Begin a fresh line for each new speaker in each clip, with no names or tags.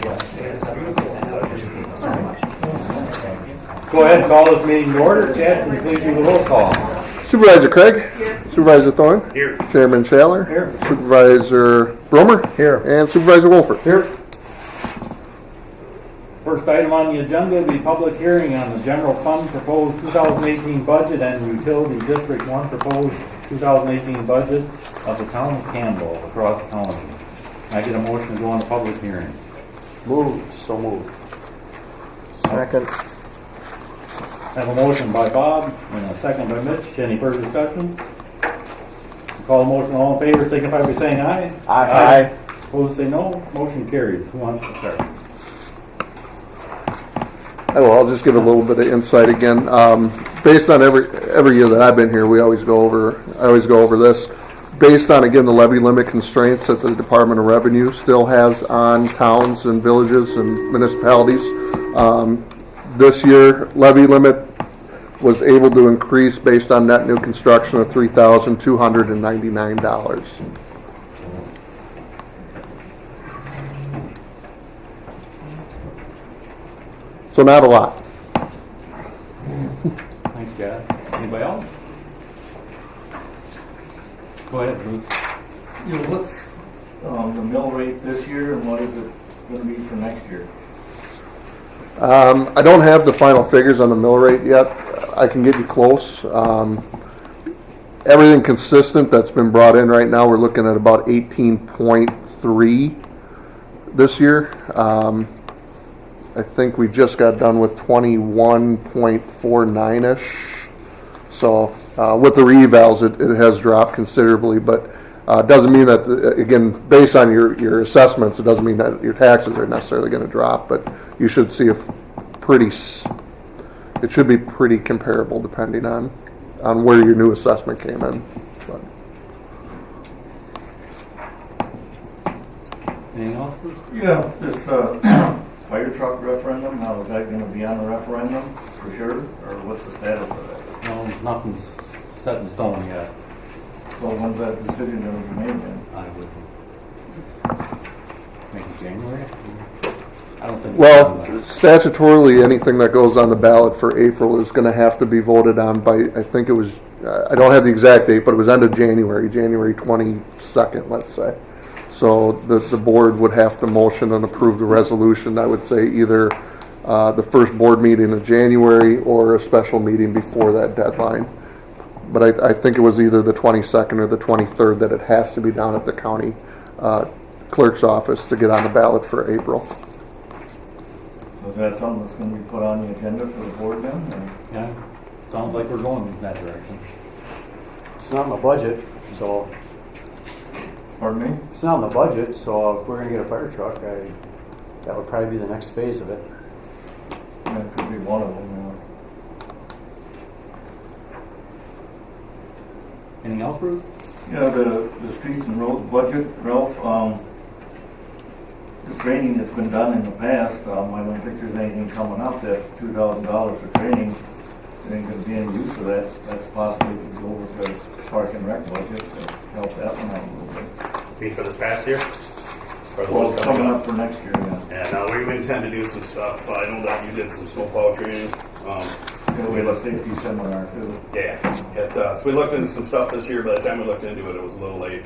Go ahead and call this meeting to order. Chad, can you please do the roll call?
Supervisor Craig. Here. Supervisor Thorne.
Here.
Chairman Shaler.
Here.
Supervisor Bromer.
Here.
And Supervisor Wolford.
Here. First item on the agenda, the public hearing on the general fund proposed 2018 budget and utility district 1 proposed 2018 budget of the town of Campbell across the county. I get a motion to go on the public hearing.
Moved. So moved.
Second.
I have a motion by Bob and a second by Mitch. Any further discussion? Call the motion. All in favor, signify by saying aye.
Aye.
Opposed, say no. Motion carries. Who wants to start?
I'll just give a little bit of insight again. Based on every year that I've been here, I always go over this. Based on, again, the levy limit constraints that the Department of Revenue still has on towns and villages and municipalities. This year, levy limit was able to increase based on net new construction of $3,299. So not a lot.
Thanks, Chad. Anybody else? Go ahead, Bruce.
What's the mill rate this year and what is it going to be for next year?
I don't have the final figures on the mill rate yet. I can get you close. Everything consistent that's been brought in right now, we're looking at about 18.3 this year. I think we just got done with 21.49-ish. So with the reevals, it has dropped considerably, but it doesn't mean that, again, based on your assessments, it doesn't mean that your taxes are necessarily going to drop, but you should see it should be pretty comparable depending on where your new assessment came in. But.
Anything else, Bruce?
Yeah, this fire truck referendum, now is that going to be on the referendum for sure? Or what's the status of that?
No, nothing's set in stone yet.
So when's that decision going to be made then?
I would make it January. I don't think.
Well, statutorily, anything that goes on the ballot for April is going to have to be voted on by, I think it was, I don't have the exact date, but it was end of January 22nd, let's say. So the board would have to motion and approve the resolution. I would say either the first board meeting in January or a special meeting before that deadline. But I think it was either the 22nd or the 23rd that it has to be down at the county clerk's office to get on the ballot for April.
So is that something that's going to be put on the agenda for the board then? Or?
Yeah, sounds like we're going in that direction.
It's not in the budget, so
Pardon me?
it's not in the budget. So if we're gonna get a fire truck, that would probably be the next phase of it.
Yeah, it could be one of them.
Anything else, Bruce?
Yeah, the streets and roads budget, Ralph, the training that's been done in the past, I don't think there's anything coming up. That $2,000 for training, there ain't gonna be any use of that. That's possibly to go over to Park and Rec budget to help that one out a little bit.
Be for this past year? Or the
Well,
one
coming up for next year, yeah.
Yeah, no, we intend to do some stuff. I know that you did some snowplow training.
We have a safety seminar too.
Yeah, so we looked into some stuff this year. By the time we looked into it, it was a little late.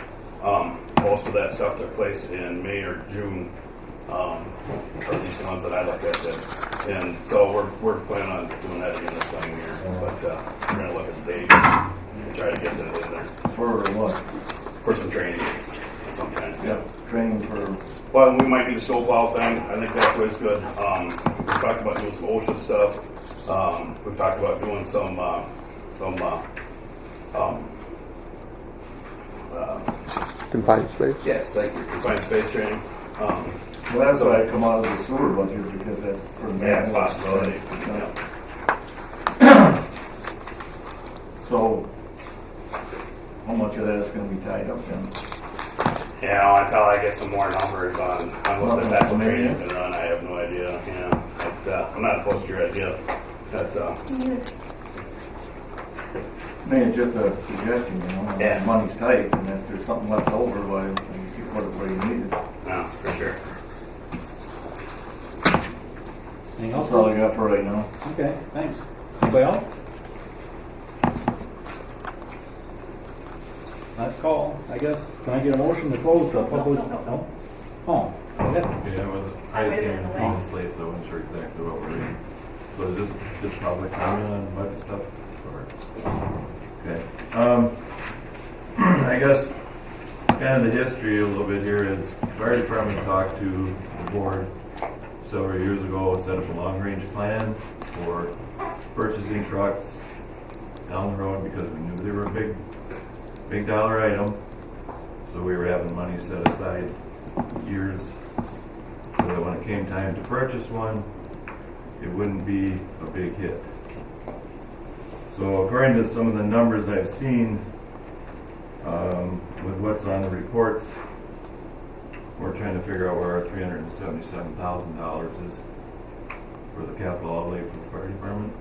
Most of that stuff took place in May or June, or at least the ones that I looked at did. And so we're planning on doing that again this coming year. But we're going to look at the date and try to get that in there
For what?
for some training of some kind.
Yeah, training for,
Well, we might do the snowplow thing. I think that's always good. We talked about doing some OSHA stuff. We've talked about doing some
Confined space.
yes, thank you, confined space training.
well, that's why I come out of the sewer budget because that's for the.
Yeah, it's a possibility.
Yeah. So, how much of that is going to be tied up then?
Yeah, until I get some more numbers on what this actual
Maybe.
training can run, I have no idea. Yeah, but, I'm not opposed to your idea. That,
Maybe just a suggestion,
Yeah.
Money's tight, and if there's something left over, why you should put it where you need it.
no, for sure.
Anything else?
That's all I got for right now.
Okay, thanks. Anybody else? Last call, I guess. Can I get a motion to close the public? No? Oh, go ahead.
Yeah, well, I came in a few minutes late, so I wasn't sure exactly what we're doing. So just public comment on budget stuff? Or, okay. I guess kind of the history a little bit here is the fire department talked to the board several years ago, set up a long-range plan for purchasing trucks down the road because we knew they were a big dollar item. So we were having money set aside years so that when it came time to purchase one, it wouldn't be a big hit. So according to some of the numbers I've seen, with what's on the reports, we're trying to figure out where our $377,000 is for the capital outlay for the fire department.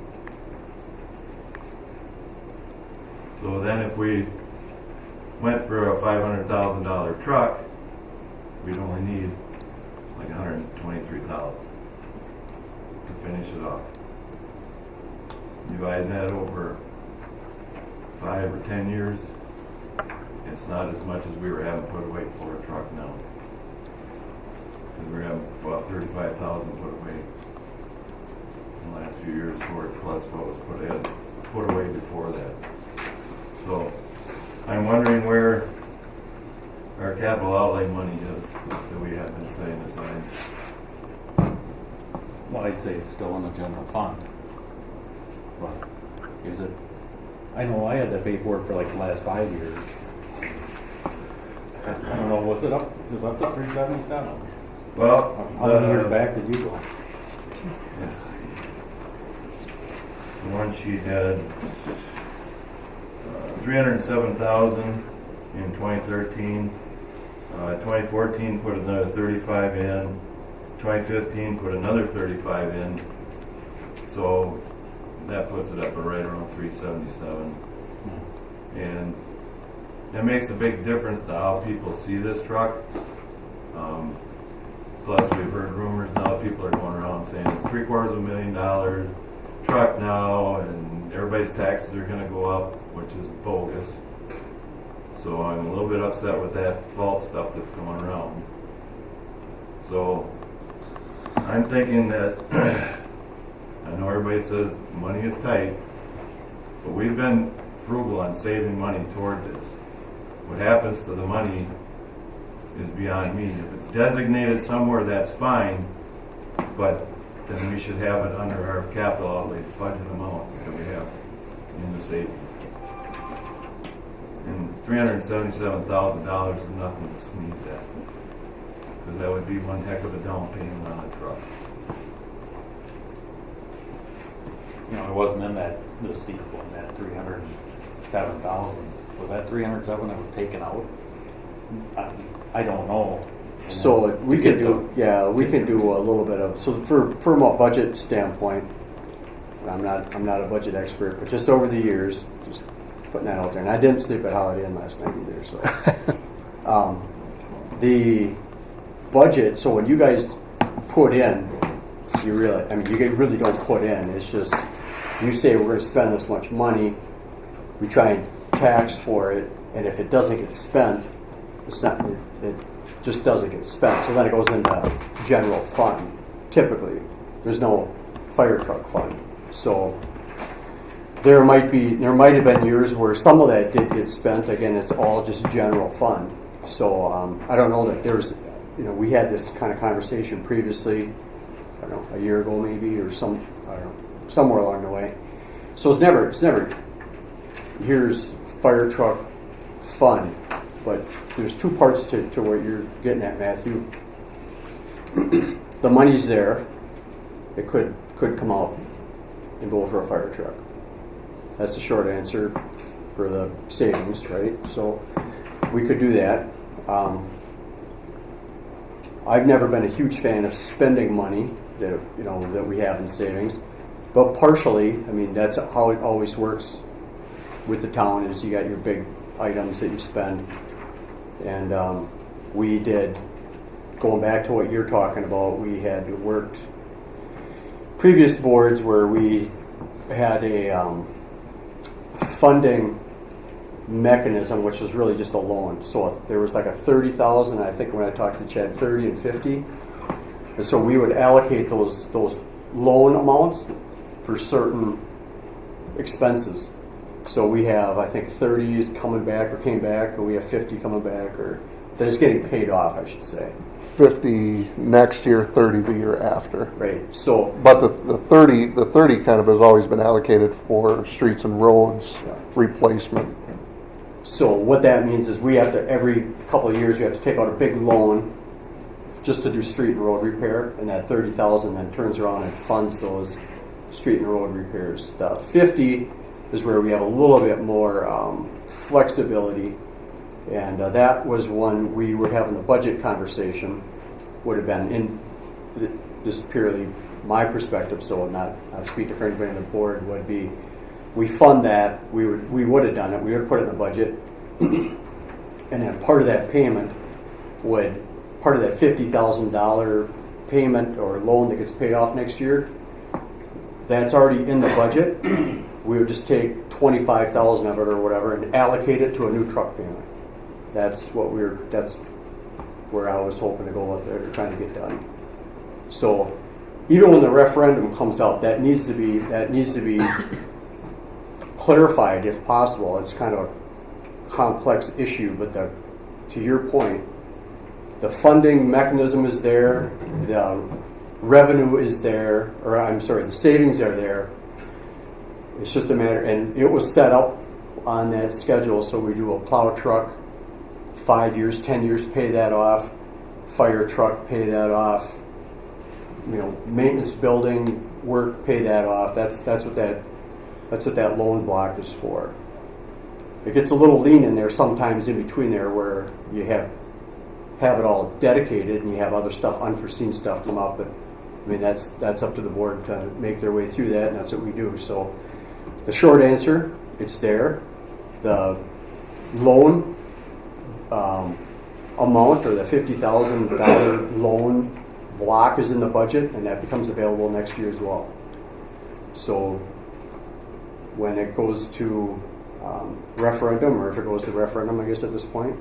So then if we went for a $500,000 truck, we'd only need like $123,000 to finish it off. Dividing that over 5 or 10 years, it's not as much as we were having put away for a truck now. Because we're having about $35,000 put away in the last few years for it, plus what was put away before that. So I'm wondering where our capital outlay money is that we have been setting aside.
Well, I'd say it's still in the general fund. But is it? I know I had that paperwork for like the last 5 years. I don't know, was it up? It was up to 377.
Well,
How many years back did you go?
let's see. The one sheet had 307,000 in 2013. 2014 put another 35 in. 2015 put another 35 in. So that puts it up right around 377. And it makes a big difference to how people see this truck. Plus, we've heard rumors now that people are going around saying it's $750,000 truck now, and everybody's taxes are going to go up, which is bogus. So I'm a little bit upset with that false stuff that's going around. So I'm thinking that I know everybody says money is tight, but we've been frugal on saving money toward this. What happens to the money is beyond me. If it's designated somewhere, that's fine, but then we should have it under our capital outlay budget amount that we have in the savings. And $377,000 is nothing to sneeze at, because that would be one heck of a down payment on a truck.
You know, it wasn't in the sequel, in that 307,000. Was that 307 that was taken out? I don't know. And
So
then
we
to
can
get
do, yeah, we can do a little bit of, so from a budget standpoint, I'm not a budget expert, but just over the years, just putting that out there, and I didn't sleep at Holiday Inn last night either, so. The budget, so when you guys put in, you really don't put in, it's just, you say we're gonna spend this much money, we try and tax for it, and if it doesn't get spent, it just doesn't get spent. So then it goes into general fund. Typically, there's no fire truck fund. So there might have been years where some of that did get spent. Again, it's all just general fund. So I don't know that there's, we had this kind of conversation previously, I don't know, a year ago maybe, or somewhere along the way. So it's never here's fire truck fund, but there's two parts to what you're getting at, Matthew. The money's there. It could come out and go for a fire truck. That's the short answer for the savings, right? So we could do that. I've never been a huge fan of spending money that we have in savings, but partially, that's how it always works with the town. Is you got your big items that you spend, and we did, going back to what you're talking about, we had worked previous boards where we had a funding mechanism, which was really just a loan. So there was like a 30,000, I think when I talked to Chad, 30 and 50. And so we would allocate those loan amounts for certain expenses. So we have, I think, 30 is coming back or came back, or we have 50 coming back, or that is getting paid off, I should say.
50 next year, 30 the year after.
Right. So,
But the 30 kind of has always been allocated for streets and roads
Yeah.
replacement.
so what that means is we have to, every couple of years, we have to take out a big loan just to do street and road repair, and that 30,000 then turns around and funds those street and road repairs. The 50 is where we have a little bit more flexibility, and that was when we were having the budget conversation. Would have been in this is purely my perspective, so not speaking for anybody on the board. Would be we fund that, we would have done it. We would have put it in the budget, and then part of that payment would. Part of that $50,000 payment or loan that gets paid off next year, that's already in the budget. We would just take 25,000 of it or whatever and allocate it to a new truck payment. That's where I was hoping to go with it, or trying to get done. So even when the referendum comes out, that needs to be clarified if possible. It's kind of a complex issue, but to your point, the funding mechanism is there, the revenue is there, or I'm sorry, the savings are there. It's just a matter, and it was set up on that schedule, so we do a plow truck, 5 years, 10 years, pay that off, fire truck, pay that off, maintenance building work, pay that off. That's what that loan block is for. It gets a little lean in there sometimes in between there where you have it all dedicated and you have other stuff, unforeseen stuff come up, but I mean that's up to the board to make their way through that, and that's what we do. So the short answer, it's there. The loan amount, or the $50,000 loan block, is in the budget, and that becomes available next year as well. So when it goes to referendum, or if it goes to referendum, I guess at this point,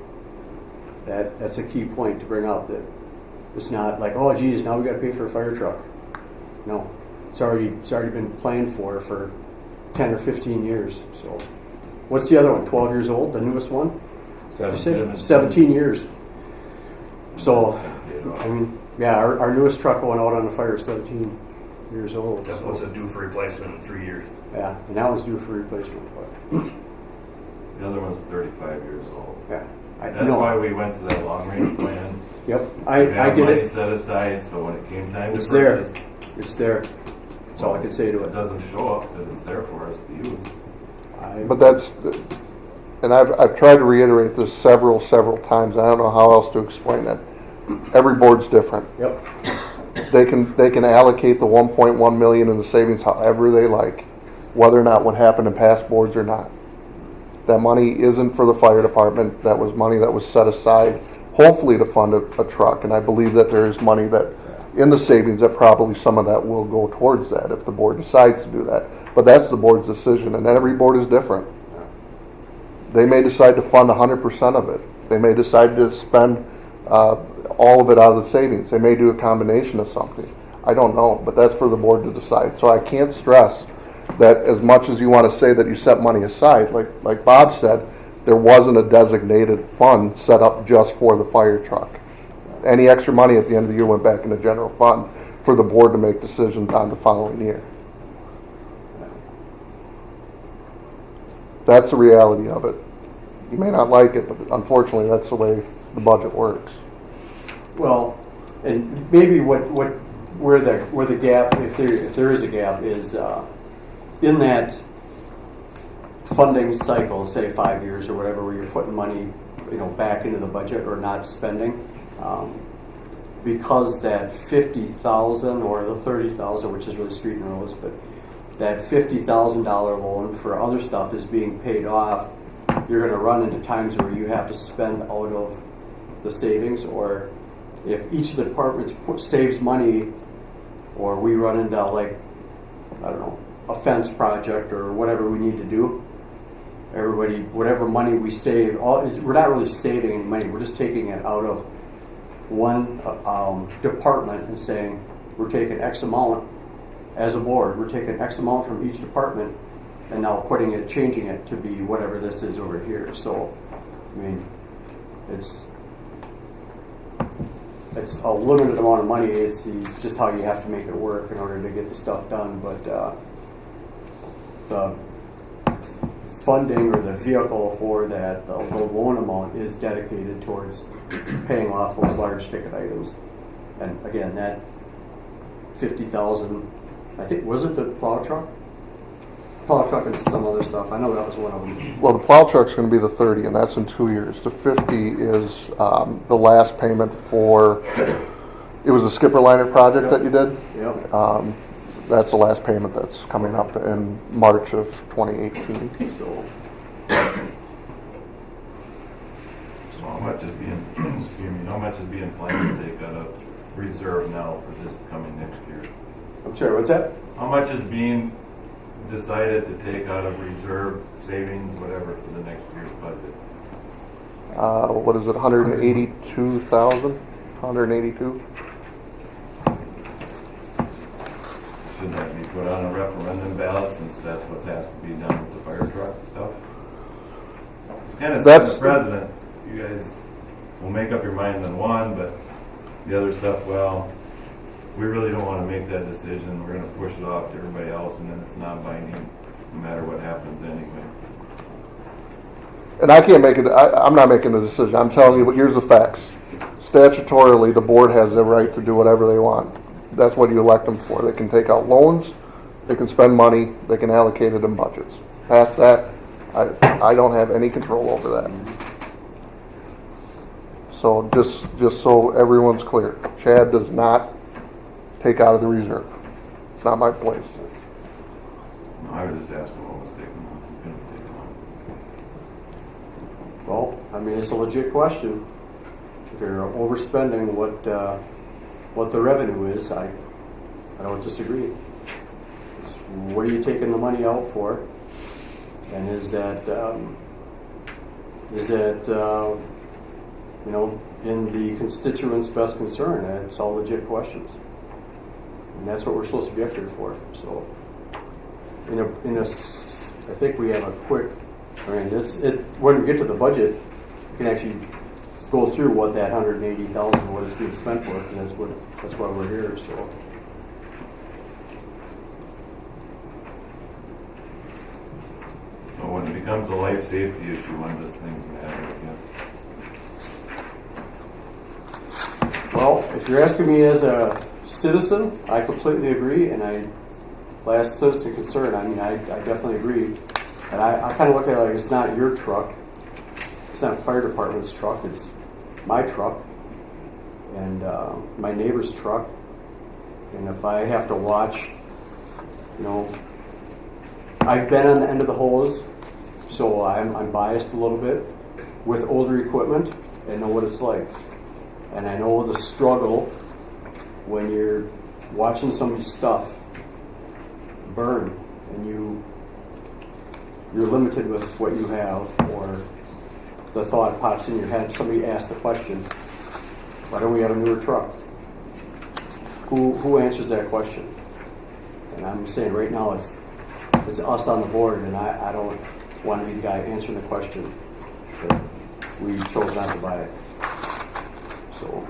that's a key point to bring up, that it's not like, oh geez, now we got to pay for a fire truck. No, it's already been planned for 10 or 15 years. So what's the other one? 12 years old, the newest one? 17 years. So I mean, yeah, our newest truck going out on the fire is 17 years old.
That puts it due for replacement in 3 years.
Yeah, and that one's due for replacement. But
The other one's 35 years old.
yeah,
That's why we went to that long range plan.
Yep,
We
I
had
get
money
it.
set aside, so when it came time to
It's there.
purchase,
It's there. That's all I can say to
it
it.
doesn't show up that it's there for us to use.
But and I've tried to reiterate this several times. I don't know how else to explain it. Every board's different.
Yep.
They can allocate the 1.1 million in the savings however they like, whether or not what happened in past boards or not. That money isn't for the fire department. That was money that was set aside, hopefully to fund a truck. And I believe that there is money that in the savings that probably some of that will go towards that if the board decides to do that. But that's the board's decision, and every board is different. They may decide to fund 100% of it. They may decide to spend all of it out of the savings. They may do a combination of something. I don't know, but that's for the board to decide. So I can't stress that as much as you want to say that you set money aside, like Bob said, there wasn't a designated fund set up just for the fire truck. Any extra money at the end of the year went back in the general fund for the board to make decisions on the following year. That's the reality of it. You may not like it, but unfortunately that's the way the budget works.
Well, and maybe where the gap, if there is a gap, is in that funding cycle, say 5 years or whatever, where you're putting money, back into the budget or not spending, because that 50,000 or the 30,000, which is really street and roads, but that $50,000 loan for other stuff is being paid off, you're going to run into times where you have to spend out of the savings, or if each of the departments saves money, or we run into like I don't know, a fence project or whatever we need to do. Everybody, whatever money we save, we're not really saving any money. We're just taking it out of one department and saying we're taking X amount as a board. We're taking X amount from each department and now changing it to be whatever this is over here. So, I mean, it's a limited amount of money. It's just how you have to make it work in order to get the stuff done. But the funding or the vehicle for that, the loan amount is dedicated towards paying off those large ticket items. And again, that $50,000, I think, was it the plow truck? Plow truck and some other stuff. I know that was one of them.
Well, the plow truck's going to be the 30, and that's in 2 years. The 50 is the last payment for. It was a skipper liner project that you did.
Yep.
That's the last payment that's coming up in March of 2018.
So,
So how much is being, excuse me, how much is being planned to take out of reserve now for this coming next year?
I'm sorry, what's that?
How much is being decided to take out of reserve, savings, whatever, for the next year's budget?
What is it, 182,000? 182?
Should that be put on a referendum ballot since that's what has to be done with the fire truck stuff? It's kind of setting the precedent. You guys will make up your mind on one, but the other stuff, well, we really don't want to make that decision. We're going to push it off to everybody else, and then it's non-binding no matter what happens anyway.
And I can't make it, I'm not making the decision. I'm telling you, here's the facts. Statutorily, the board has the right to do whatever they want. That's what you elect them for. They can take out loans, they can spend money, they can allocate it in budgets. Past that, I don't have any control over that. So just so everyone's clear, Chad does not take out of the reserve. It's not my place.
No, I was just asking what was taken on.
Well, I mean, it's a legit question. If you're overspending what the revenue is, I don't disagree. It's what are you taking the money out for? And is that in the constituents' best concern? It's all legit questions. And that's what we're supposed to be up here for. So, I think we have a quick. I mean, when we get to the budget, we can actually go through what that 180,000 what is being spent for, because that's why we're here. So,
So when it becomes a life safety issue, when does things matter, I guess?
well, if you're asking me as a citizen, I completely agree, and last citizen concern, I mean, I definitely agree. And I kind of look at it like it's not your truck. It's not fire department's truck. It's my truck and my neighbor's truck. And if I have to watch, I've been on the end of the hose, so I'm biased a little bit with older equipment and know what it's like. And I know the struggle when you're watching somebody's stuff burn and you're limited with what you have, or the thought pops in your head, somebody asks the question, why don't we have a newer truck? Who answers that question? And I'm saying right now it's us on the board, and I don't want to be the guy answering the question, but we chose not to buy it. So.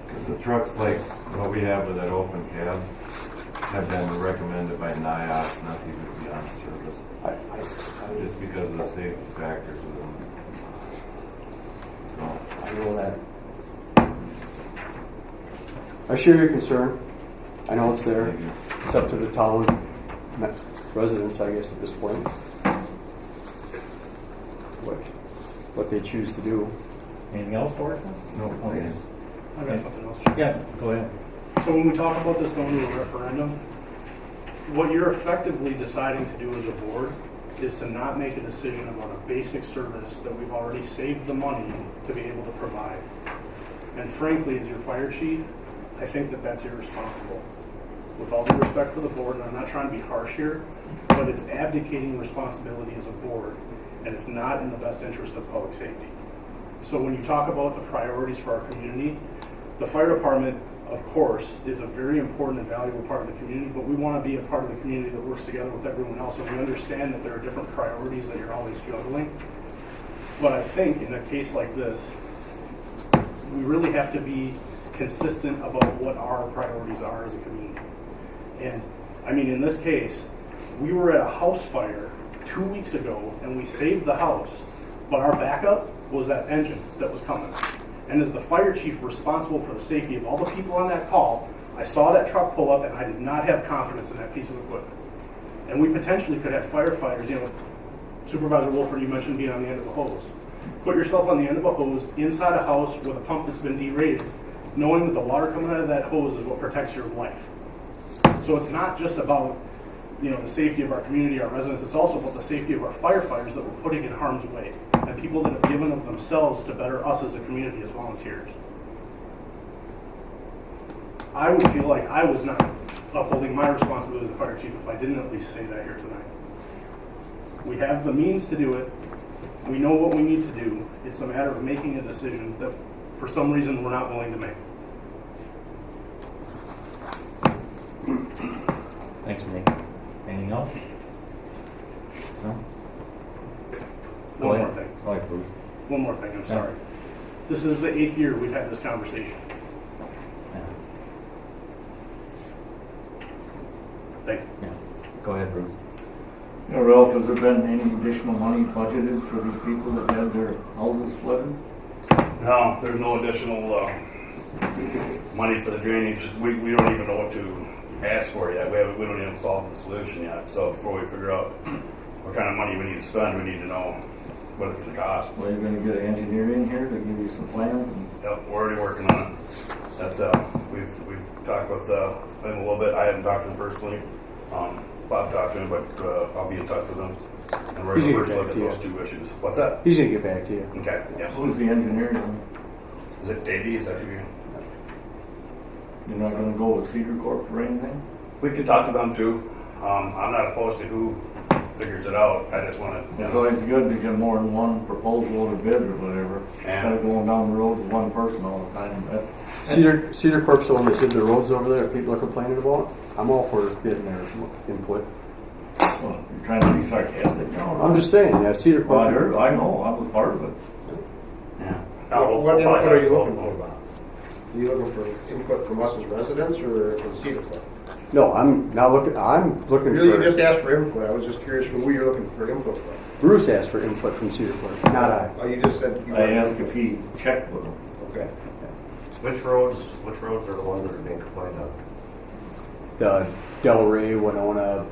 Because the trucks like what we have with that open cab have been recommended by NIOSH not to even be on service. Just because of the safety factors of them. So,
I know that. I share your concern. I know it's there.
thank you.
It's up to the town residents, I guess, at this point. What they choose to do.
Anything else for us?
No,
Okay.
I got something else.
Yeah, go ahead.
So when we talk about this going to a referendum, what you're effectively deciding to do as a board is to not make a decision about a basic service that we've already saved the money to be able to provide. And frankly, as your fire chief, I think that that's irresponsible. with all due respect for the board, and I'm not trying to be harsh here, but it's abdicating responsibility as a board, and it's not in the best interest of public safety. So when you talk about the priorities for our community, the fire department, of course, is a very important and valuable part of the community, but we want to be a part of the community that works together with everyone else, and we understand that there are different priorities that you're always juggling. But I think in a case like this, we really have to be consistent about what our priorities are as a community. And I mean, in this case, we were at a house fire 2 weeks ago and we saved the house, but our backup was that engine that was coming. And as the fire chief responsible for the safety of all the people on that call, I saw that truck pull up and I did not have confidence in that piece of equipment. And we potentially could have firefighters, you know, Supervisor Wolford, you mentioned being on the end of a hose. Put yourself on the end of a hose inside a house with a pump that's been derated, knowing that the water coming out of that hose is what protects your life. So it's not just about, you know, the safety of our community, our residents, it's also about the safety of our firefighters that we're putting in harm's way, and people that have given of themselves to better us as a community as volunteers. I would feel like I was not upholding my responsibility as a fire chief if I didn't at least say that here tonight. We have the means to do it. We know what we need to do. It's a matter of making a decision that for some reason we're not willing to make.
Thanks, Nick. Anything else? No?
One more thing.
Go ahead, Bruce.
One more thing, I'm sorry. This is the 8th year we've had this conversation.
Yeah.
Thank you.
Yeah. Go ahead, Bruce.
You know, Ralph, has there been any additional money budgeted for these people that had their houses flooded?
No, there's no additional money for the drainage. We don't even know what to ask for yet. We don't even solve the solution yet. So before we figure out what kind of money we need to spend, we need to know what it's going to cost.
Well, you're gonna get an engineer in here to give you some plans and
Yep, we're already working on it. We've talked with him a little bit. I haven't talked to him personally. Bob talked to him, but I'll be in touch with him. And we're
He's
going to
gonna
first
get
look
back
at
to
those
you.
two issues. What's that?
He's gonna get back to you.
Okay, yeah.
who's the engineer?
Is it Davey? Is that who you?
You're not gonna go with Cedar Corp for anything?
We could talk to them too. I'm not opposed to who figures it out. I just want to.
It's always good to get more than one proposal or bid or whatever. Instead of going down the road with one person all the time.
Cedar Corp's the one that did the roads over there that people are complaining about. I'm all for getting their input.
Well, you're trying to be sarcastic now.
I'm just saying, yeah, Cedar
Well, I
Corp.
heard, I know, I was part of it.
Yeah.
What input are you looking for, Bob? Are you looking for input from us as residents or from Cedar Point?
No, I'm not looking. I'm looking
Really, you
for.
just asked for input. I was just curious from who you're looking for input from.
Bruce asked for input from Cedar Corp, not I.
Oh, you just said you
I asked if he checked with them.
Okay.
Which roads are the ones that are being complained of?
The Delray, Winona.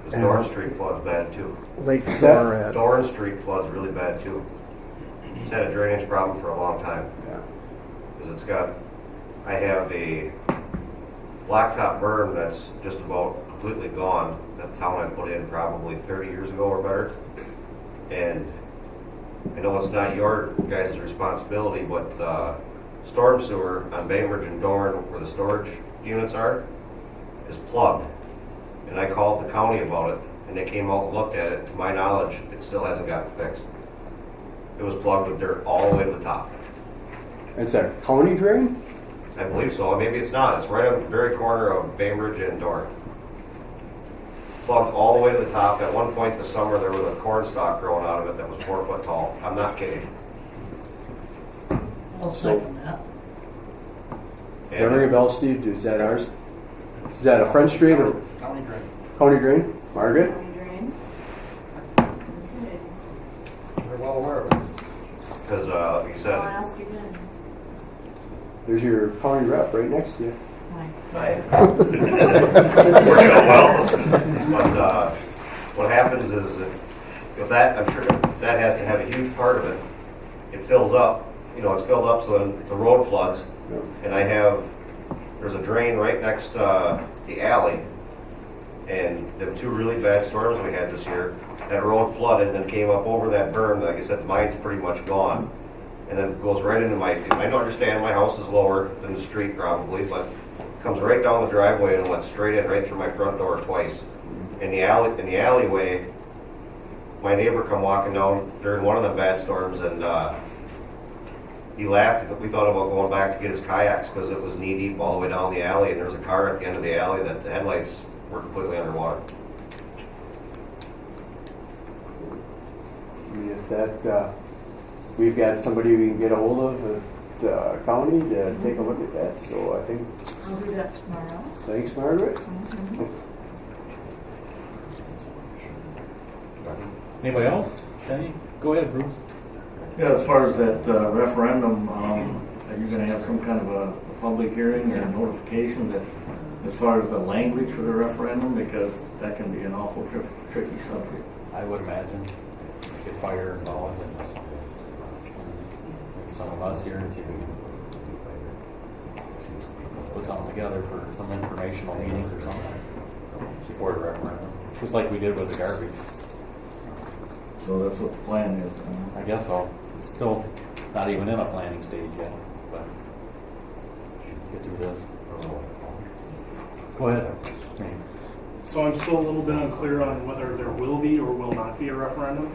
Because Dorn Street floods bad too.
Lake
Is that-
Conrad.
Dorn Street floods really bad too. It's had a drainage problem for a long time.
Yeah.
Because I have a blacktop berm that's just about completely gone that the town had put in probably 30 years ago or better. And I know it's not your guys' responsibility, but storm sewer on Bainbridge and Dorn, where the storage units are, is plugged. And I called the county about it, and they came out and looked at it. To my knowledge, it still hasn't gotten fixed. It was plugged with dirt all the way to the top.
It's a county drain?
I believe so. Maybe it's not. It's right on the very corner of Bainbridge and Dorn. Plugged all the way to the top. At one point this summer, there was a corn stalk growing out of it that was 4 foot tall. I'm not kidding.
I'll second that.
Does that ring a bell, Steve? Is that ours? Is that a French drain or
County drain.
county drain? Margaret?
We're well aware of it.
Because, like you
I'll
said,
ask again.
There's your county rep right next to you.
worked out well. But what happens is that with that, I'm sure that has to have a huge part of it. It fills up, it's filled up so then the road floods. And there's a drain right next the alley. And the two really bad storms we had this year, that road flooded and then came up over that berm. Like I said, mine's pretty much gone. And then goes right into I understand my house is lower than the street probably, but comes right down the driveway and went straight in, right through my front door twice. In the alleyway, my neighbor come walking down during one of the bad storms, and he laughed. We thought about going back to get his kayaks because it was knee deep all the way down the alley, and there was a car at the end of the alley that the headlights were completely underwater.
I mean, if that, we've got somebody we can get a hold of at the county to take a look at that, so I think,
I'll do that tomorrow.
thanks, Margaret.
Anybody else? Any? Go ahead, Bruce.
Yeah, as far as that referendum, are you gonna have some kind of a public hearing or notification that, as far as the language for the referendum, because that can be an awful tricky subject.
I would imagine. Get fire involved and maybe some of us here and see if we can put something together for some informational meetings or something before the referendum. Just like we did with the garbage.
So that's what the plan is.
I guess so. It's still not even in a planning stage yet, but get through this. Go ahead.
So I'm still a little bit unclear on whether there will be or will not be a referendum.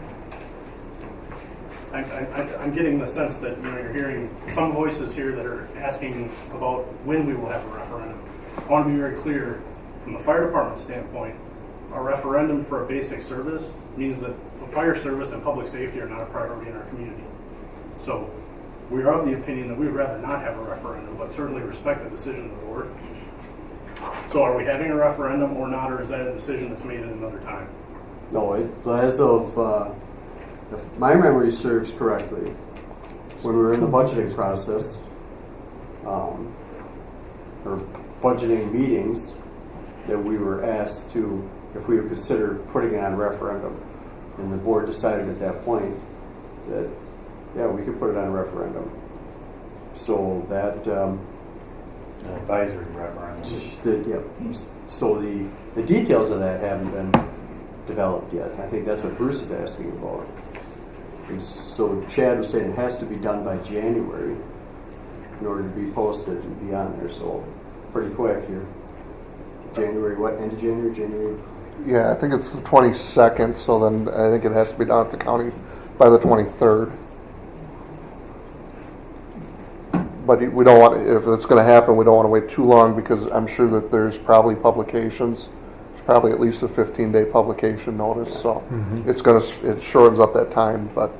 I'm getting the sense that, you know, you're hearing some voices here that are asking about when we will have a referendum. I want to be very clear, from the fire department standpoint, a referendum for a basic service means that the fire service and public safety are not a priority in our community. So we are of the opinion that we would rather not have a referendum, but certainly respect the decision of the board. So are we having a referendum or not, or is that a decision that's made at another time?
No, as of, if my memory serves correctly, when we were in the budgeting process, or budgeting meetings, that we were asked to, if we would consider putting it on referendum. And the board decided at that point that, yeah, we could put it on referendum. So that,
An advisory referendum.
so the details of that haven't been developed yet. I think that's what Bruce is asking about. And so Chad was saying it has to be done by January in order to be posted and be on there. So pretty quick here. January, what, end of January? January?
Yeah, I think it's the 22nd, so then I think it has to be down at the county by the 23rd. But we don't want, if it's going to happen, we don't want to wait too long because I'm sure that there's probably publications. There's probably at least a 15-day publication notice, so it's going to, it shortens up that time, but.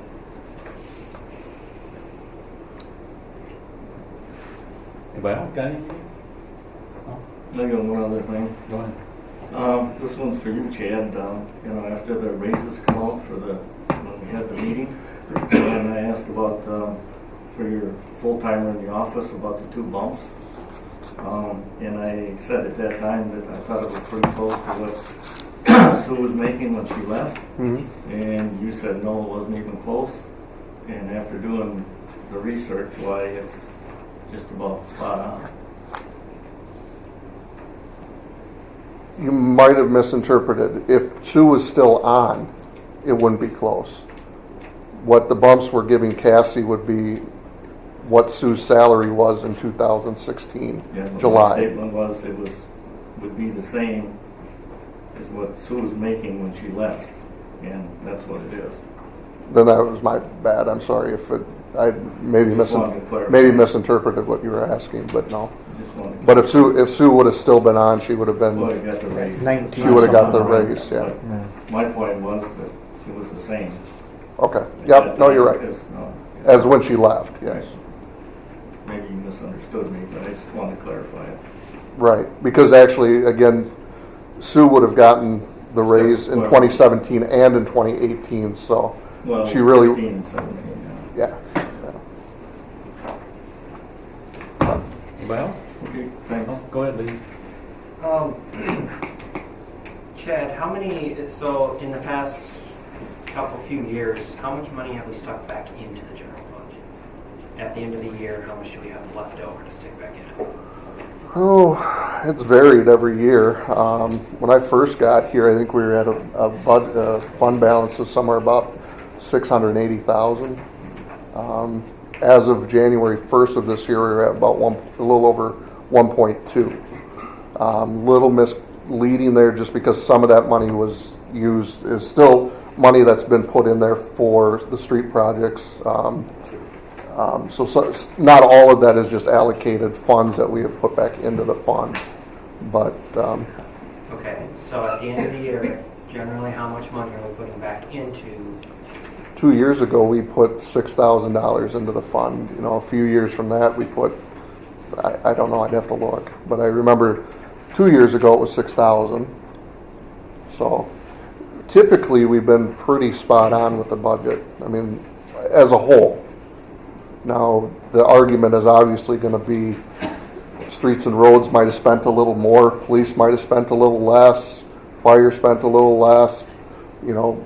Anybody else got anything?
I got one other thing.
Go ahead.
This one's for you, Chad. You know, after the raises come out for when we had the meeting, and I asked about, for your full-timer in the office about the 2 bumps. And I said at that time that I thought it was pretty close to what Sue was making when she left. And you said, no, it wasn't even close. And after doing the research, why, it's just about spot on.
You might have misinterpreted. If Sue was still on, it wouldn't be close. What the bumps were giving Cassie would be what Sue's salary was in 2016,
Yeah, but
July.
my statement was it would be the same as what Sue was making when she left, and that's what it is.
Then that was my bad. I'm sorry if I maybe
Just wanted to clarify.
maybe misinterpreted what you were asking, but no.
Just wanted to-
But if Sue would have still been on, she would have been.
Well, I got the raise.
19.
She would have got the
Right.
raise, yeah.
But my point was that it was the same.
Okay. Yep. No, you're right.
Because, no,
As when she left, yes.
maybe you misunderstood me, but I just wanted to clarify it.
Right. Because actually, again, Sue would have gotten the raise in 2017 and in 2018, so
Well,
she really.
16 and 17, yeah.
Yeah.
Anybody else?
Okay, thanks.
No? Go ahead, Lee.
Chad, how many, so in the past few years, how much money have we stuck back into the general fund? At the end of the year, how much do we have left over to stick back in it?
Oh, it's varied every year. When I first got here, I think we were at a fund balance of somewhere about $680,000. As of January 1st of this year, we were at about a little over 1.2. Little misleading there just because some of that money was used, is still money that's been put in there for the street projects. So not all of that is just allocated funds that we have put back into the fund. But
Okay, so at the end of the year, generally how much money are we putting back into?
2 years ago, we put $6,000 into the fund. You know, a few years from that, we put, I don't know, I'd have to look. But I remember 2 years ago, it was 6,000. So typically, we've been pretty spot on with the budget. I mean, as a whole. Now, the argument is obviously going to be streets and roads might have spent a little more, police might have spent a little less, fire spent a little less, you know,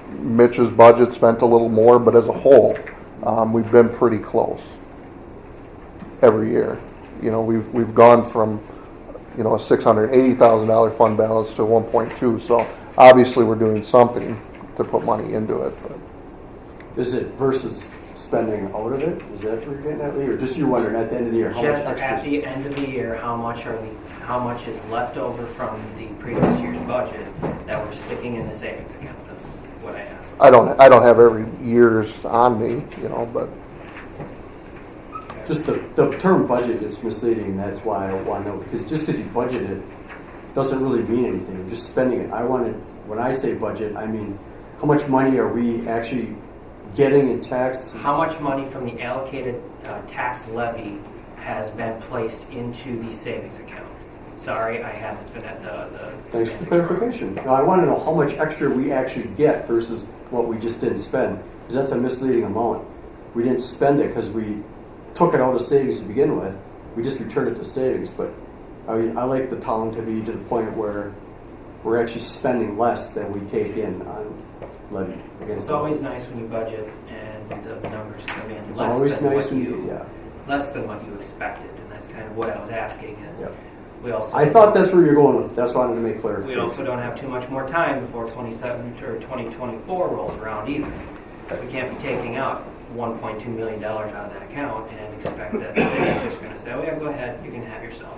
Mitch's budget spent a little more, but as a whole, we've been pretty close every year. You know, we've gone from, you know, a $680,000 fund balance to 1.2. So obviously, we're doing something to put money into it. But
Is it versus spending out of it? Is that what you're getting at, Lee? Or just you're wondering at the end of the year how much
Just at
extra?
the end of the year, how much is left over from the previous year's budget that we're sticking in the savings account? That's what I asked.
I don't have every year's on me, you know, but
Just the term budget is misleading. That's why I want to know, because just because you budget it doesn't really mean anything. You're just spending it. When I say budget, I mean how much money are we actually getting in taxes?
How much money from the allocated tax levy has been placed into the savings account? Sorry, I haven't been at the
Thanks for the clarification. Now, I want to know how much extra we actually get versus what we just didn't spend, because that's a misleading amount. We didn't spend it because we took it out of savings to begin with. We just returned it to savings. But I mean, I like the town to be to the point where we're actually spending less than we take in on levy.
It's always nice when you budget and the numbers come in
It's always nice when
less than what you expected, and that's kind of what I was asking is.
Yep.
We also,
I thought that's where you're going with. That's why I wanted to make clarification.
we also don't have too much more time before 2024 rolls around either. We can't be taking out $1.2 million out of that account and expect that the city's just going to say, oh yeah, go ahead, you can have yourself.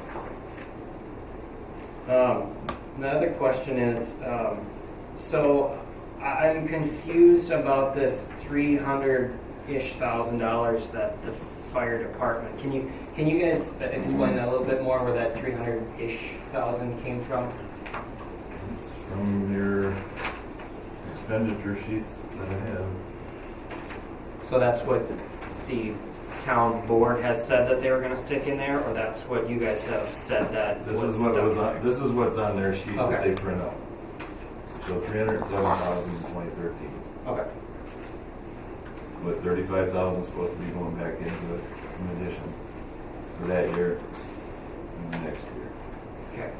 The other question is, so I'm confused about this $300-ish thousand that the fire department. Can you guys explain that a little bit more, where that $300-ish thousand came from?
From your expenditure sheets that I have.
So that's what the town board has said that they were going to stick in there, or that's what you guys have said that
This
was
is what
stuck
was
in
on,
there?
this is what's on their sheet that
Okay.
they print out. So 307,000 in 2013,
Okay.
with 35,000 supposed to be going back into it in addition for that year and the next year.
Okay.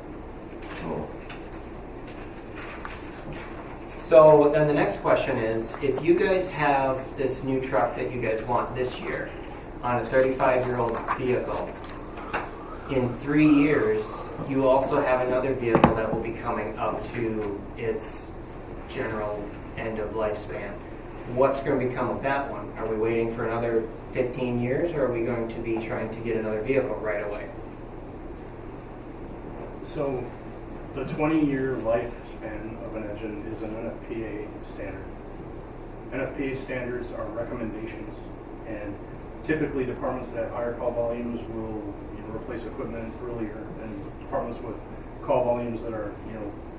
So
So then the next question is, if you guys have this new truck that you guys want this year on a 35-year-old vehicle, in 3 years, you also have another vehicle that will be coming up to its general end of lifespan. What's going to become of that one? Are we waiting for another 15 years, or are we going to be trying to get another vehicle right away?
So the 20-year lifespan of an engine is an NFPA standard. NFPA standards are recommendations, and typically departments that have higher call volumes will replace equipment earlier, and departments with call volumes that are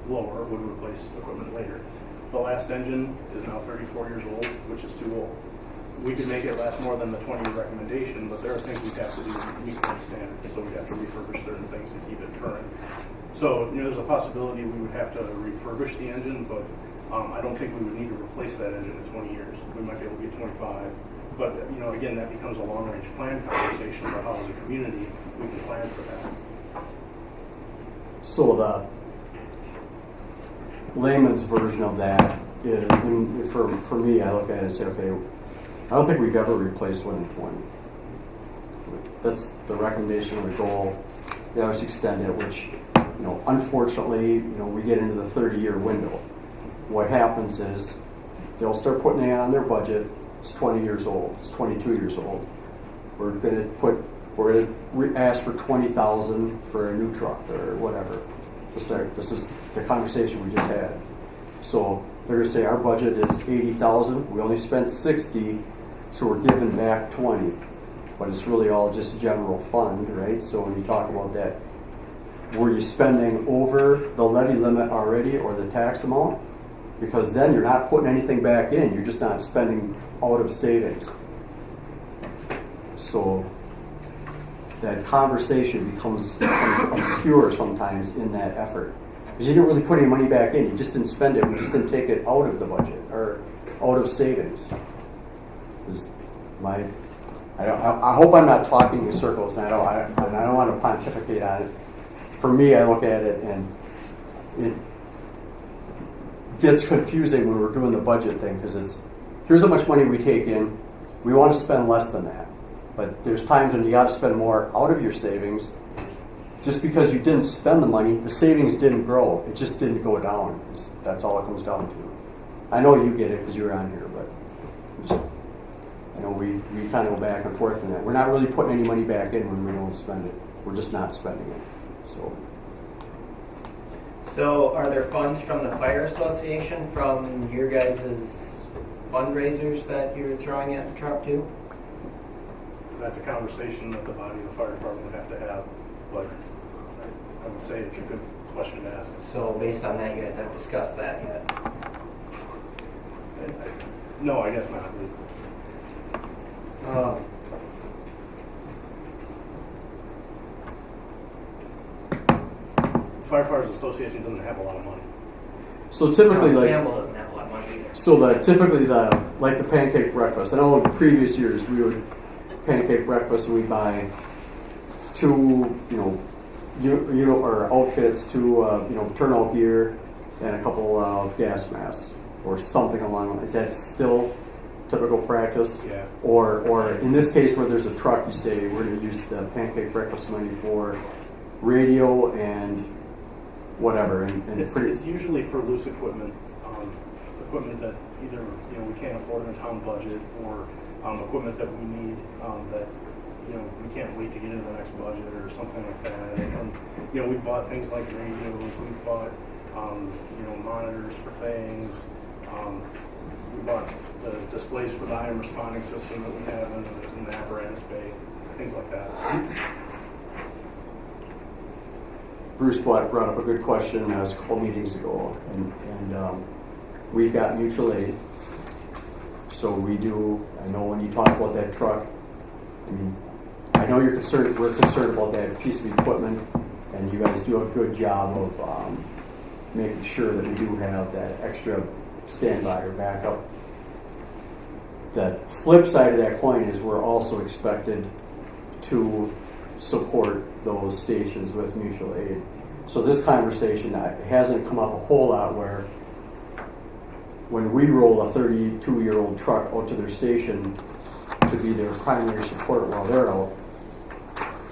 lower would replace equipment later. The last engine is now 34 years old, which is too old. We could make it last more than the 20-year recommendation, but there are things we'd have to do to meet those standards. So we'd have to refurbish certain things to keep it current. So there's a possibility we would have to refurbish the engine, but I don't think we would need to replace that engine in 20 years. We might be able to get 25. But again, that becomes a long-range plan conversation about how, as a community, we can plan for that.
So the layman's version of that is, for me, I look at it and say, okay, I don't think we've ever replaced one in 20. That's the recommendation or the goal. They always extend it, which, unfortunately, we get into the 30-year window. What happens is they'll start putting it on their budget. It's 20 years old. It's 22 years old. We're going to put we're gonna ask for 20,000 for a new truck or whatever. This is the conversation we just had. So they're gonna say our budget is 80,000, we only spent 60, so we're giving back 20. But it's really all just general fund, right? So when you talk about that, were you spending over the levy limit already or the tax amount? Because then you're not putting anything back in, you're just not spending out of savings. So that conversation becomes obscure sometimes in that effort. Because you didn't really put any money back in, you just didn't spend it, we just didn't take it out of the budget or out of savings. I hope I'm not talking in circles, and I don't want to pontificate on it. For me, I look at it and it gets confusing when we're doing the budget thing because it's here's how much money we take in. We want to spend less than that, but there's times when you got to spend more out of your savings. Just because you didn't spend the money, the savings didn't grow. It just didn't go down. That's all it comes down to. I know you get it because you're on here, but I know we kind of go back and forth in that. We're not really putting any money back in when we don't spend it. We're just not spending it.
So are there funds from the fire association from your guys' fundraisers that you're throwing at the truck too?
That's a conversation that the body of the fire department would have to have, but I would say it's a good question to ask.
So based on that, you guys haven't discussed that yet?
No, I guess not. Firefighters Association doesn't have a lot of money.
So typically,
Campbell doesn't have a lot of money either.
So typically the pancake breakfast. I know in previous years we would pancake breakfast and we buy two or outfits, two turnout gear, and a couple of gas masks or something along those lines. Is that still typical practice?
Yeah.
Or in this case where there's a truck, you say we're going to use the pancake breakfast money for radio and whatever. And
It's usually for loose equipment, equipment that either we can't afford in the town budget, or equipment that we need that we can't wait to get into the next budget or something like that. And we bought things like radios, we bought monitors for things. We bought the displays for the IM responding system that we have in the apparatus bay, things like that.
Bruce brought up a good question a couple meetings ago, and we've got mutual aid. So we do. I know when you talk about that truck, I know you're concerned. We're concerned about that piece of equipment, and you guys do a good job of making sure that we do have that extra standby or backup. The flip side of that coin is we're also expected to support those stations with mutual aid. So this conversation hasn't come up a whole lot where when we roll a 32-year-old truck out to their station to be their primary support while they're out,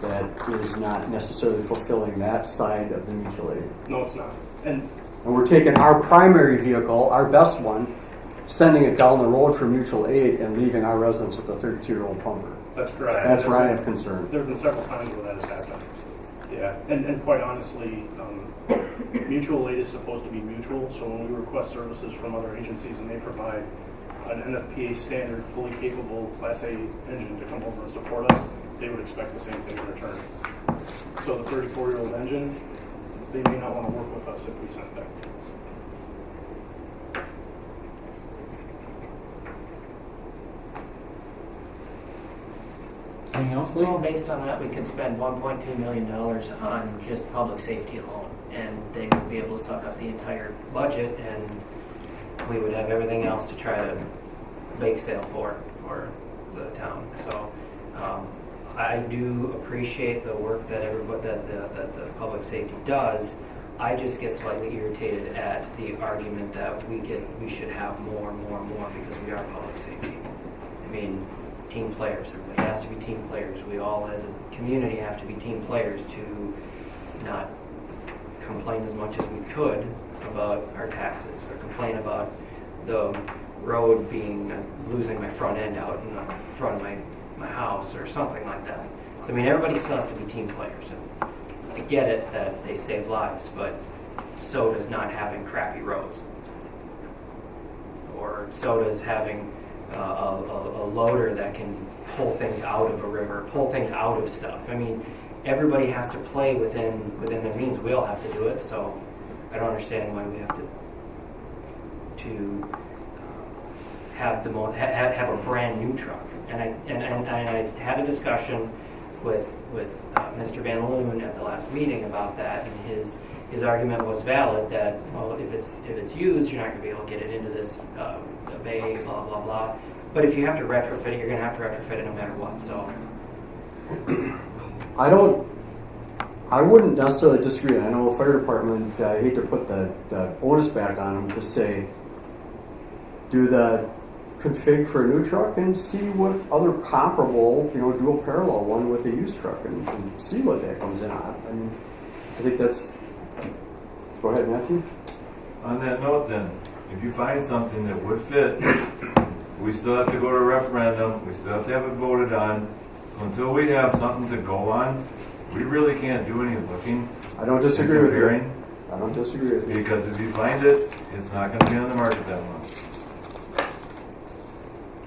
that is not necessarily fulfilling that side of the mutual aid.
No, it's not. And
we're taking our primary vehicle, our best one, sending it down the road for mutual aid and leaving our residents with a 32-year-old pumper.
that's correct.
That's where I have concern.
There have been several times where that has happened. Yeah, and quite honestly, mutual aid is supposed to be mutual, so when we request services from other agencies and they provide an NFPA standard, fully capable Class A engine to come over and support us, they would expect the same thing in return. So the 34-year-old engine, they may not want to work with us if we sent that.
Anything else,
Well,
Lee?
based on that, we could spend $1.2 million on just public safety alone, and they would be able to suck up the entire budget, and we would have everything else to try to bake sale for the town. So I do appreciate the work that that the public safety does. I just get slightly irritated at the argument that we should have more because we are public safety. I mean, team players. Everybody has to be team players. We all, as a community, have to be team players to not complain as much as we could about our taxes, or complain about the road losing my front end out in the front of my house, or something like that. So I mean, everybody still has to be team players. And I get it that they save lives, but so does not having crappy roads. Or so does having a loader that can pull things out of a river, pull things out of stuff. I mean, everybody has to play within their means. We all have to do it, so I don't understand why we have to have have a brand new truck. And I had a discussion with Mr. Van Loon at the last meeting about that, and his argument was valid that, well, if it's used, you're not going to be able to get it into this bay, blah blah blah. But if you have to retrofit it, you're going to have to retrofit it no matter what. So
I wouldn't necessarily disagree. I know the fire department, I hate to put the onus back on them to say, do the config for a new truck and see what other comparable, do a parallel one with a used truck and see what that comes in on. I mean, I think that's, go ahead, Matthew.
On that note then, if you find something that would fit, we still have to go to referendum, we still have to have it voted on. So until we have something to go on, we really can't do any looking.
I don't disagree with you.
comparing,
I don't disagree with you.
Because if you find it, it's not gonna be on the market that long.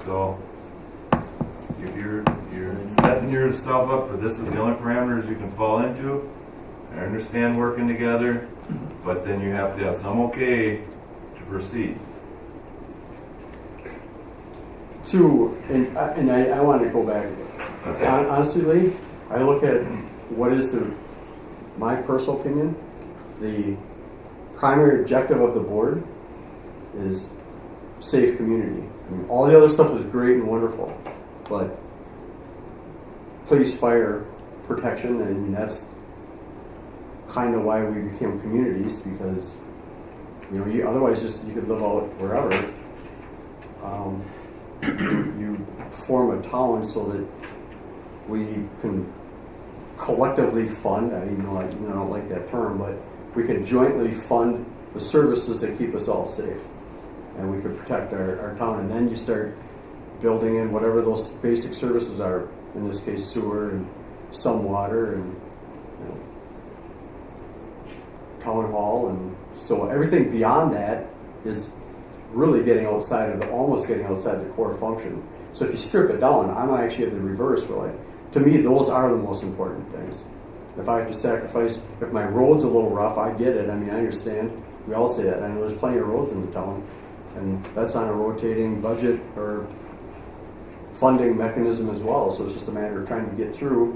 So, if you're setting yourself up for this is the only parameters you can fall into, I understand working together, but then you have to have some okay to proceed.
And I want to go back. Honestly, Lee, I look at what is my personal opinion, the primary objective of the board is safe community. I mean, all the other stuff is great and wonderful, but police, fire, protection, and that's kind of why we became communities, because otherwise you could live out wherever. You form a town so that we can collectively fund. I don't like that term, but we can jointly fund the services that keep us all safe, and we can protect our town. And then you start building in whatever those basic services are. In this case, sewer and some water and town hall, and so everything beyond that is really almost getting outside the core function. So if you strip it down, I'm actually at the reverse. To me, those are the most important things. If I have to sacrifice, if my road's a little rough, I get it. I mean, I understand. We all say that. I know there's plenty of roads in the town, and that's on a rotating budget or funding mechanism as well. So it's just a matter of trying to get through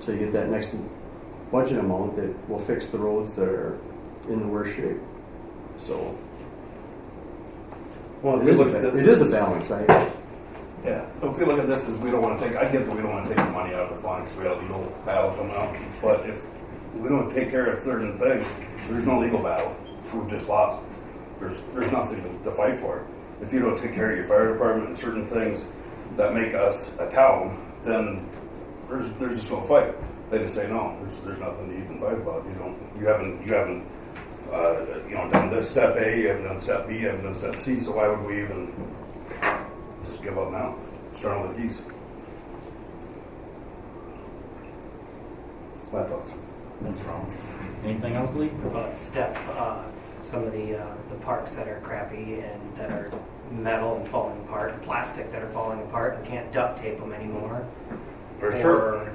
till you get that next budget amount that will fix the roads that are in the worst shape. So
Well,
it is a balance.
Yeah, if we look at this as I get that we don't want to take the money out of the fund because we have a legal battle coming up. But if we don't take care of certain things, there's no legal battle. We've just lost. There's nothing to fight for. If you don't take care of your fire department and certain things that make us a town, then there's just no fight. They just say no. There's nothing to even fight about. You haven't done this step A. You haven't done step B. You haven't done step C. So why would we even just give up now? Starting with keys. My thoughts.
Thanks, Ron. Anything else, Lee?
Some of the parks that are crappy and that are metal and falling apart, plastic that are falling apart and can't duct tape them anymore.
For sure.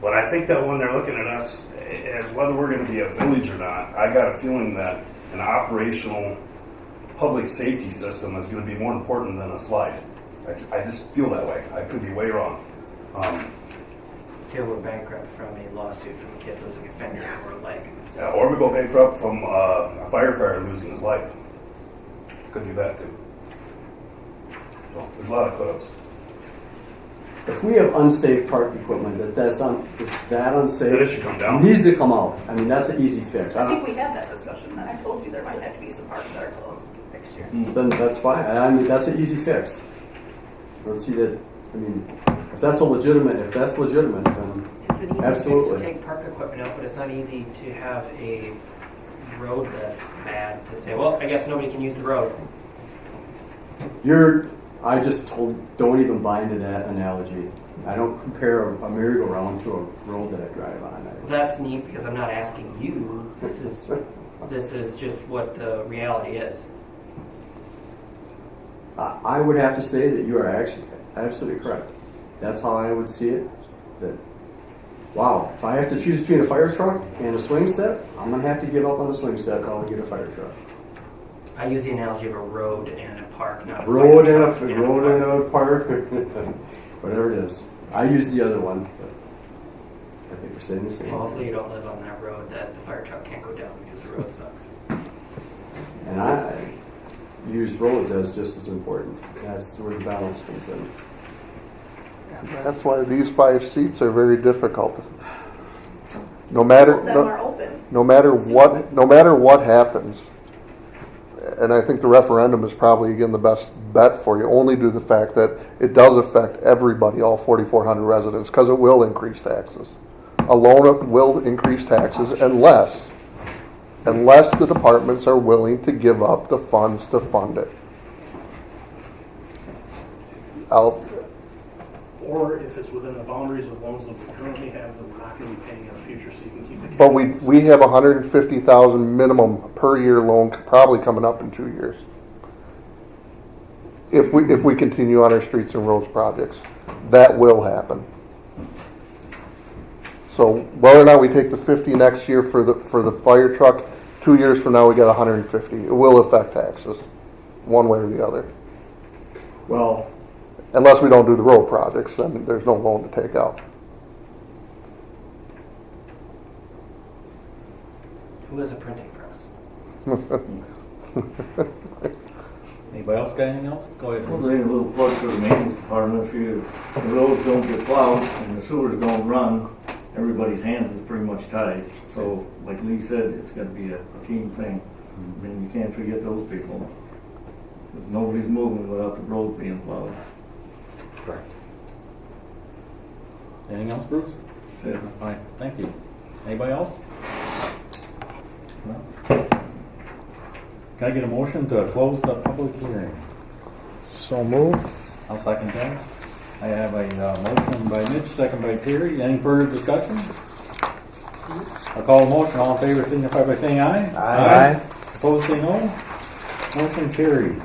But I think that when they're looking at us as whether we're going to be a village or not, I got a feeling that an operational public safety system is going to be more important than a slide. I just feel that way. I could be way wrong.
Till we're bankrupt from a lawsuit from a kid losing a finger or a leg.
Yeah, or we go bankrupt from a firefighter losing his life. Could do that too. So there's a lot of could-ups.
If we have unsafe park equipment it's that unsafe,
Then it should come down.
It needs to come out. I mean, that's an easy fix.
I think we had that discussion, and I told you there might have to be some parks that are closed next year.
Then that's fine. I mean, that's an easy fix. I don't see that. I mean, if that's legitimate, then
It's an easy
absolutely.
fix to take park equipment out, but it's not easy to have a road that's bad to say, well, I guess nobody can use the road.
I just don't even buy into that analogy. I don't compare a merry-go-round to a road that I drive on.
Well, that's neat because I'm not asking you. This is just what the reality is.
I would have to say that you are actually absolutely correct. That's how I would see it. That, wow, if I have to choose between a fire truck and a swing set, I'm gonna have to give up on the swing set. I'll get a fire truck.
I use the analogy of a road and a park, not a
Road
fire
and
truck
a road and a park, whatever it is. I use the other one, but I think we're saying the same.
Well, hopefully you don't live on that road that the fire truck can't go down because the road sucks.
And I use roads as just as important. That's where the balance comes in.
And that's why these 5 seats are very difficult. No matter,
Them are open.
no matter what happens, and I think the referendum is probably again the best bet for you, only due to the fact that it does affect everybody, all 4,400 residents, because it will increase taxes. Alone will increase taxes unless the departments are willing to give up the funds to fund it.
Or if it's within the boundaries of loans that we currently have that we're not going to be paying in the future, so you can keep the.
But we have $150,000 minimum per year loan probably coming up in 2 years. If we continue on our streets and roads projects, that will happen. So whether or not we take the 50 next year for the fire truck, 2 years from now we got 150. It will affect taxes, one way or the other.
Well,
Unless we don't do the road projects, then there's no loan to take out.
Who has a printing press?
Anybody else got anything else? Go ahead.
Well,
Bruce.
there's a little plug for the maintenance department. If the roads don't get plowed and the sewers don't run, everybody's hands is pretty much tied. So, like Lee said, it's got to be a team thing. I mean, you can't forget those people. Because nobody's moving without the road being plowed.
Correct. Anything else, Bruce?
That's it.
All right, thank you. Anybody else? No? Can I get a motion to close the public hearing?
So move.
I'll second that. I have a motion by Mitch, second by Terry. Any further discussion? I'll call a motion. All in favor signify by saying aye.
Aye.
Opposed, say no. Motion carries.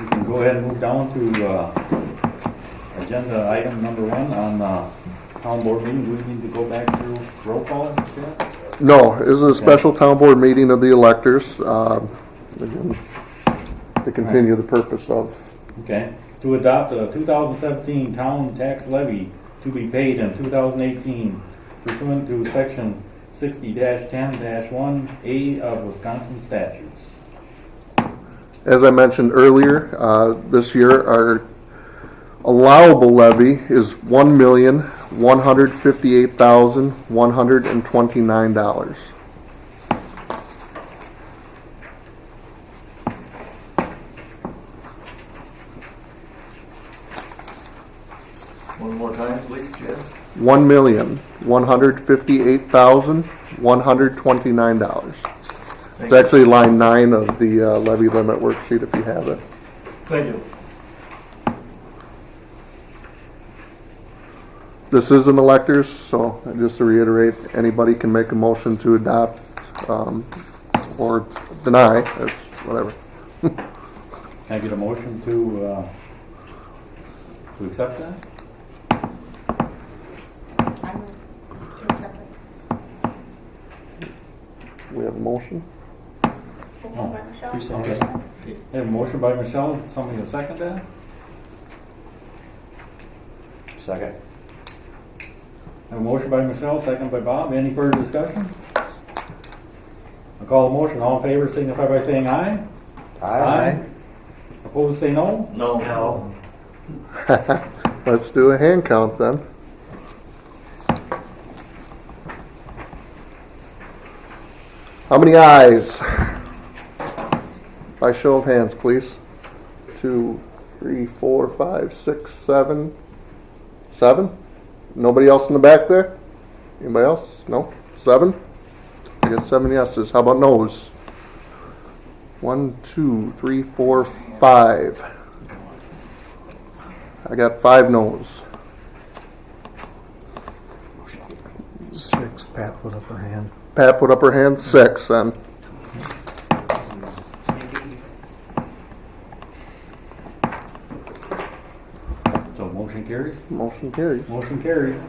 You can go ahead and move down to agenda item number 1 on town board meeting. Do we need to go back through roll call?
No, this is a special town board meeting of the electors, again, to continue the purpose of.
Okay. To adopt the 2017 town tax levy to be paid in 2018 pursuant to section 60-10-1A of Wisconsin statutes.
As I mentioned earlier, this year our allowable levy is $1,158,129.
One more time, please, Jeff.
$1,158,129. It's actually line 9 of the levy limit worksheet if you have it.
Thank you.
This is an electors, so just to reiterate, anybody can make a motion to adopt or deny, it's whatever.
Can I get a motion to accept that?
I move to accept it.
We have a motion?
Moved by Michelle.
Okay. I have a motion by Michelle. Somebody will second that?
Second.
I have a motion by Michelle, second by Bob. Any further discussion? I'll call the motion. All in favor signify by saying aye. Opposed, say no.
No.
No.
Let's do a hand count then. How many ayes? By show of hands, please. 2, 3, 4, 5, 6, 7. 7? Nobody else in the back there? Anybody else? No? 7? I got 7 yeses. How about no's? 1, 2, 3, 4, 5. I got 5 no's.
6, Pat put up her hand.
Pat put up her hand, 6 then.
So motion carries?
Motion carries.
Motion carries.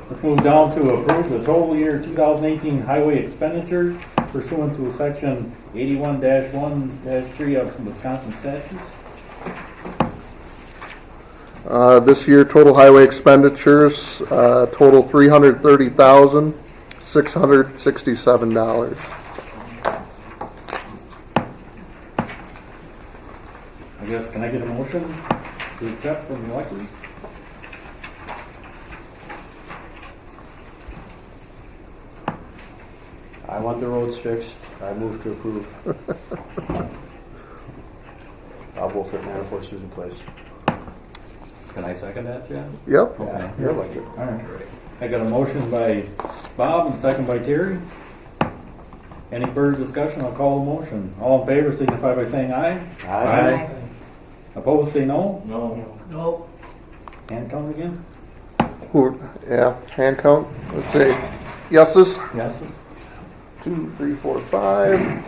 Let's move down to approve the total year 2018 highway expenditures pursuant to section 81-1-3 of some Wisconsin statutes.
This year, total highway expenditures, total $330,667.
I guess, can I get a motion to accept from the electors?
I want the roads fixed. I move to approve. Bob Wolfert, Manifold, Susan Place.
Can I second that, Chad?
Yep.
Okay.
You're elected.
All right. I got a motion by Bob and second by Terry. Any further discussion? I'll call the motion. All in favor signify by saying aye.
Aye.
Opposed, say no.
No.
Hand count again?
Yeah, hand count. Let's see. Yeses?
Yeses.
2, 3, 4, 5,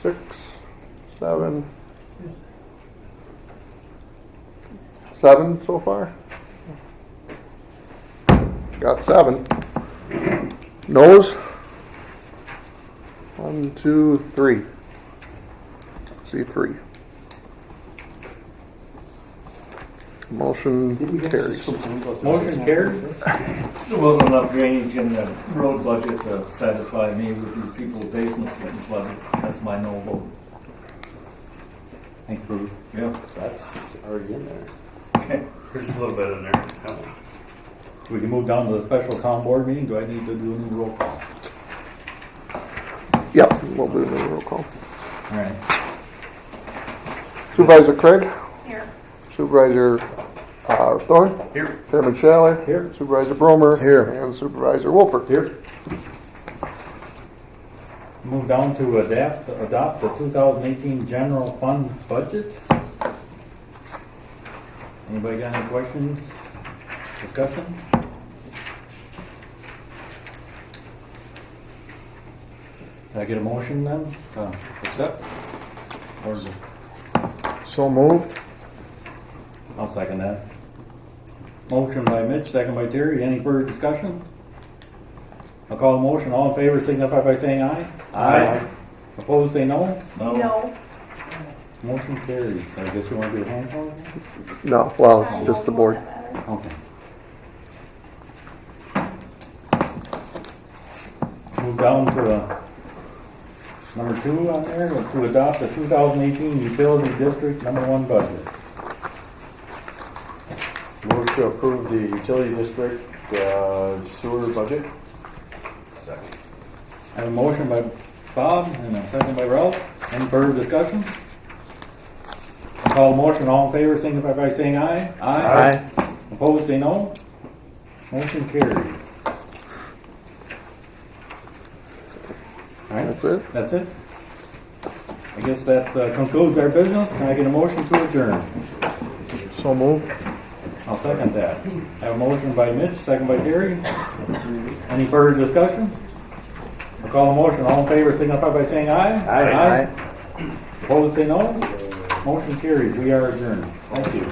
6, 7. 7 so far. Got 7. Noes? 1, 2, 3. See 3. Motion carries.
Motion carries.
There wasn't enough drainage in the road budget to satisfy me with these people's basements getting flooded. That's my no vote.
Thanks, Bruce.
Yeah.
That's already in there.
There's a little bit in there.
We can move down to the special town board meeting. Do I need to do a new roll call?
Yep, we'll do the roll call.
All right.
Supervisor Craig?
Here.
Supervisor Thorne?
Here.
Chairman Schaller?
Here.
Supervisor Bromer? Here. And Supervisor Wolfert?
Here.
Move down to adopt the 2018 general fund budget. Anybody got any questions? Discussion? Did I get a motion then to accept? Or is it?
So moved.
I'll second that. Motion by Mitch, second by Terry. Any further discussion? I'll call the motion. All in favor signify by saying aye.
Aye.
Opposed, say no.
No.
Motion carries. I guess you want to do a hand count?
No, well, just the board.
Okay. Move down to number 2 on there, to adopt the 2018 utility district number 1 budget.
Move to approve the utility district sewer budget.
Second.
I have a motion by Bob and a second by Ralph. Any further discussion? I'll call the motion. All in favor signify by saying aye.
Aye.
Opposed, say no. Motion carries. All right.
That's it.
That's it? I guess that concludes our business. Can I get a motion to adjourn?
So moved.
I'll second that. I have a motion by Mitch, second by Terry. Any further discussion? I'll call a motion. All in favor signify by saying aye.
Aye.
Opposed, say no. Motion carries. We are adjourned. Thank you.